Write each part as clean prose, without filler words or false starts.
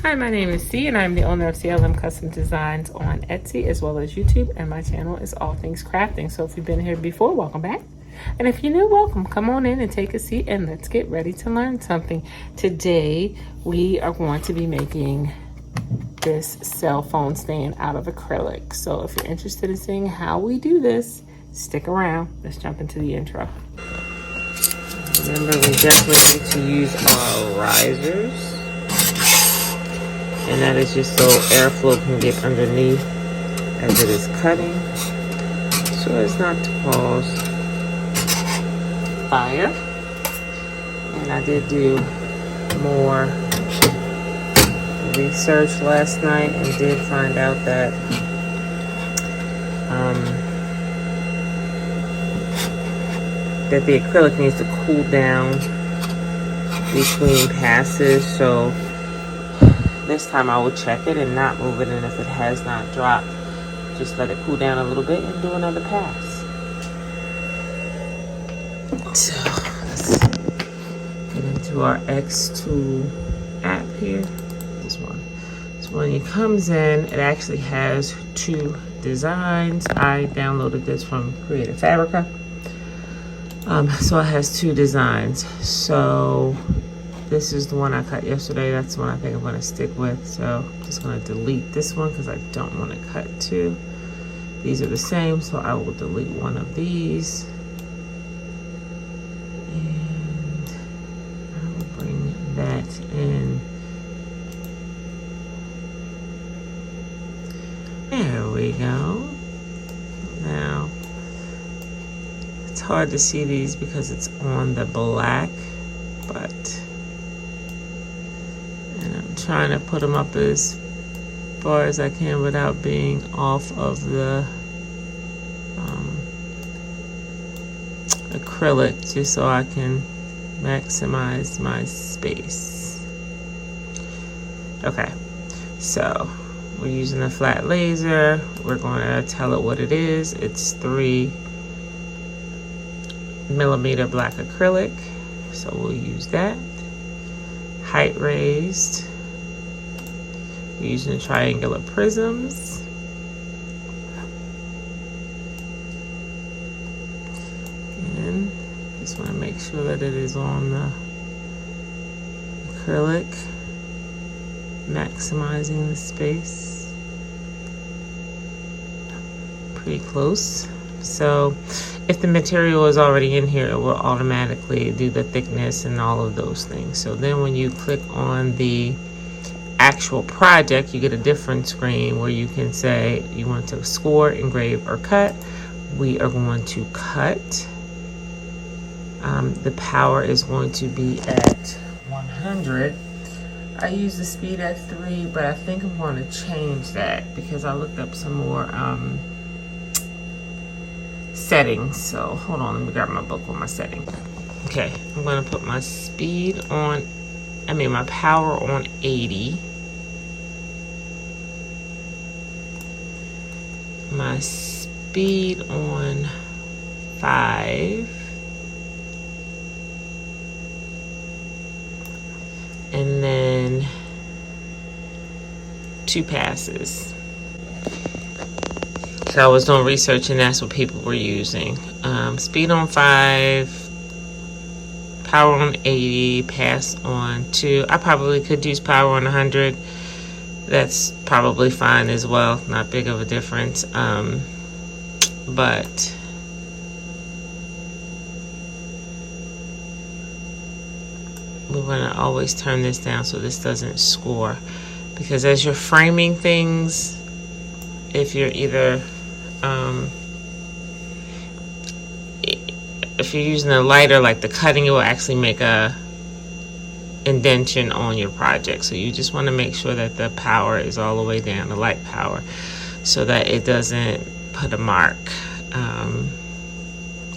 Hi, my name is C, and I'm the owner of CLM Custom Designs on Etsy as well as YouTube, and my channel is All Things Crafting. So if you've been here before, welcome back. And if you're new, welcome. Come on in and take a seat, and let's get ready to learn something. Today, we are going to be making this cell phone stand out of acrylic. So if you're interested in seeing how we do this, stick around. Let's jump into the intro. Remember, we definitely need to use our risers. And that is just so airflow can get underneath as it is cutting, so as not to cause fire. And I did do more research last night and did find out that that the acrylic needs to cool down between passes. So this time I will check it and not move it, and if it has not dropped, just let it cool down a little bit and do another pass. So let's get into our xtool app here. This one. So when it comes in, it actually has two designs. I downloaded this from Creative Fabrica. So it has two designs. So this is the one I cut yesterday. That's the one I think I'm going to stick with. So I'm just going to delete this one because I don't want to cut two. These are the same, so I will delete one of these. And I will bring that in. There we go. Now, it's hard to see these because it's on the black, but trying to put them up as far as I can without being off of the acrylic, just so I can maximize my space. Okay, so we're using a flat laser. We're going to tell it what it is. It's 3mm black acrylic, so we'll use that. Height raised. We're using triangular prisms. And just want to make sure that it is on the acrylic, maximizing the space. Pretty close. So if the material is already in here, it will automatically do the thickness and all of those things. So then when you click on the actual project, you get a different screen where you can say you want to score, engrave, or cut. We are going to cut. The power is going to be at 100. I use the speed at 3, but I think I'm going to change that because I looked up some more settings. So hold on, let me grab my book with my settings. Okay, I'm going to put my speed on, my power on 80. My speed on 5. And then 2 passes. So I was doing research and that's what people were using. Speed on 5, power on 80, pass on 2. I probably could use power on 100. That's probably fine as well. Not big of a difference. But we want to always turn this down so this doesn't score. Because as you're framing things, if you're either if you're using a lighter like the cutting, it will actually make a indentation on your project. So you just want to make sure that the power is all the way down, the light power, so that it doesn't put a mark.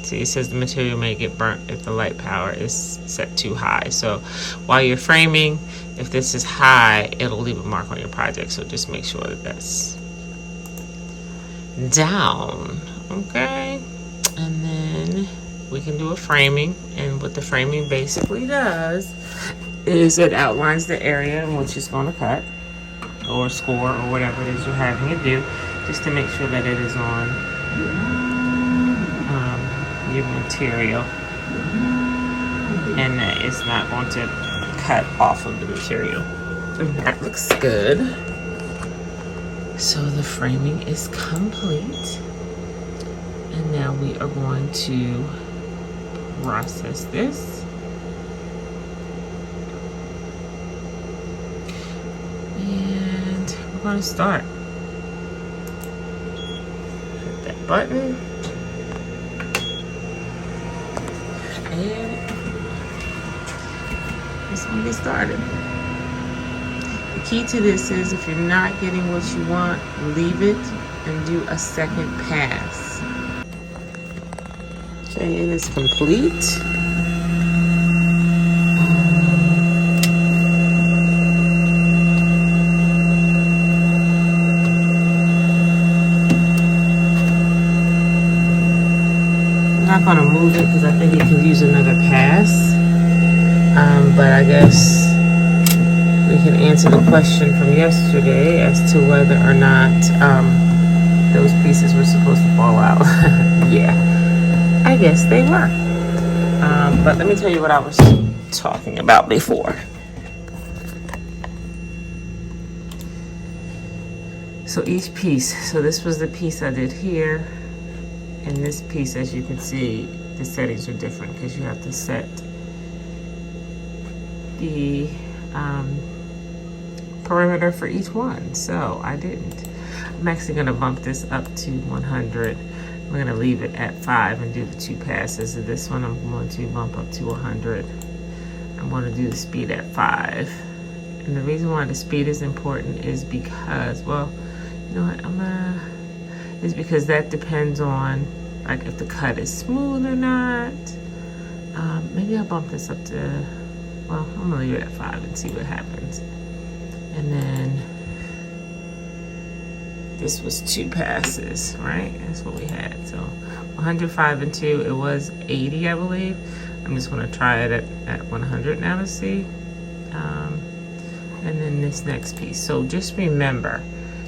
See, it says the material may get burnt if the light power is set too high. So while you're framing, if this is high, it'll leave a mark on your project. So just make sure that that's down. Okay, and then we can do a framing, and what the framing basically does is it outlines the area in which it's going to cut or score or whatever it is you're having it do, just to make sure that it is on your material and that it's not going to cut off of the material. And that looks good. So the framing is complete, and now we are going to process this. And we're going to start. Hit that button. And it's going to get started. The key to this is if you're not getting what you want, leave it and do a second pass. Okay, it is complete. I'm not going to move it because I think it can use another pass, but I guess we can answer the question from yesterday as to whether or not those pieces were supposed to fall out. Yeah, I guess they were, but let me tell you what I was talking about before. So each piece, so this was the piece I did here. And this piece, as you can see, the settings are different because you have to set the perimeter for each one. So I didn't. I'm actually going to bump this up to 100. We're going to leave it at 5 and do the 2 passes. And this one I'm going to bump up to 100. I'm going to do the speed at 5. And the reason why the speed is important is because, well, you know what, is because that depends on like if the cut is smooth or not. Maybe I'll bump this up to, well, I'm gonna leave it at 5 and see what happens. And then this was 2 passes, right? That's what we had. So 105 and 2, it was 80, I believe. I'm just gonna try it at 100 now to see. And then this next piece. So just remember,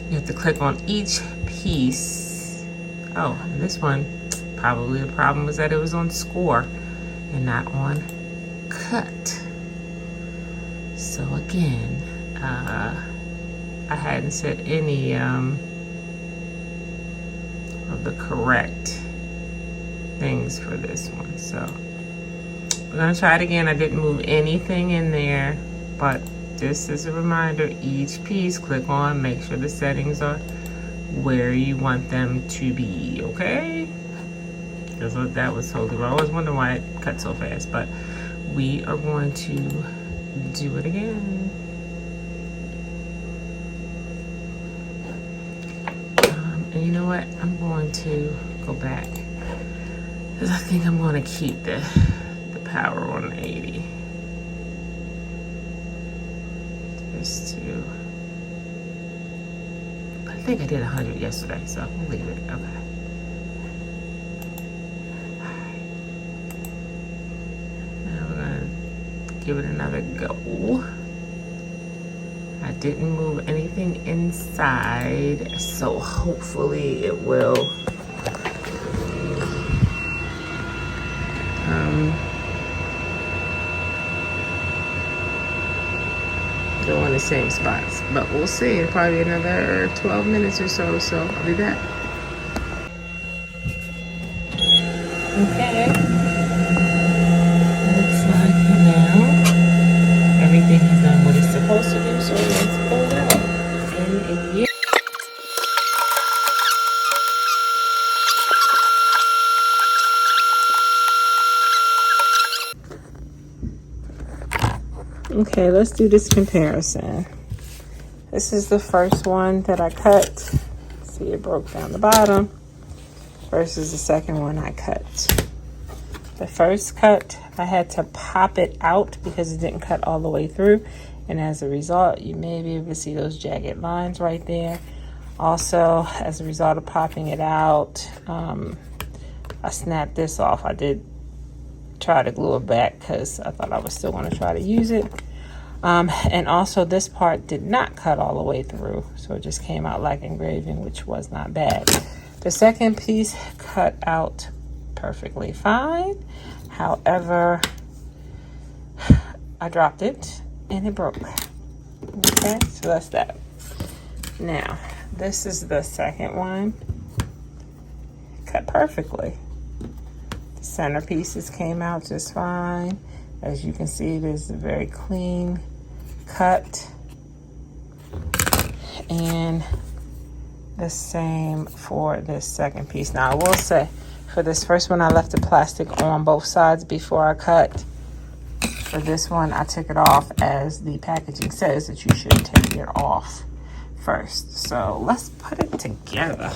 you have to click on each piece. Oh, and this one, probably the problem was that it was on score and not on cut. So again, I hadn't set any of the correct things for this one. So we're gonna try it again. I didn't move anything in there, but just as a reminder, each piece, click on, make sure the settings are where you want them to be, okay? Because that was totally wrong. I was wondering why it cut so fast, but we are going to do it again. And you know what? I'm going to go back because I think I'm going to keep the power on 80. Just to, I think I did 100 yesterday, so we'll leave it. Okay. Alright. Now we're gonna give it another go. I didn't move anything inside, so hopefully it will go in the same spots, but we'll see. It'll probably be another 12 minutes or so, so I'll be back. Okay. Looks like now everything has done what it's supposed to do, so let's pull it out. And yeah. Okay, let's do this comparison. This is the first one that I cut. See, it broke down the bottom versus the second one I cut. The first cut, I had to pop it out because it didn't cut all the way through. And as a result, you may be able to see those jagged lines right there. Also, as a result of popping it out, I snapped this off. I did try to glue it back because I thought I was still going to try to use it. And also this part did not cut all the way through, so it just came out like engraving, which was not bad. The second piece cut out perfectly fine. However, I dropped it and it broke. Okay, so that's that. Now, this is the second one. Cut perfectly. The center pieces came out just fine. As you can see, it is a very clean cut. And the same for this second piece. Now, I will say, for this first one, I left the plastic on both sides before I cut. For this one, I took it off, as the packaging says that you should take it off first. So let's put it together.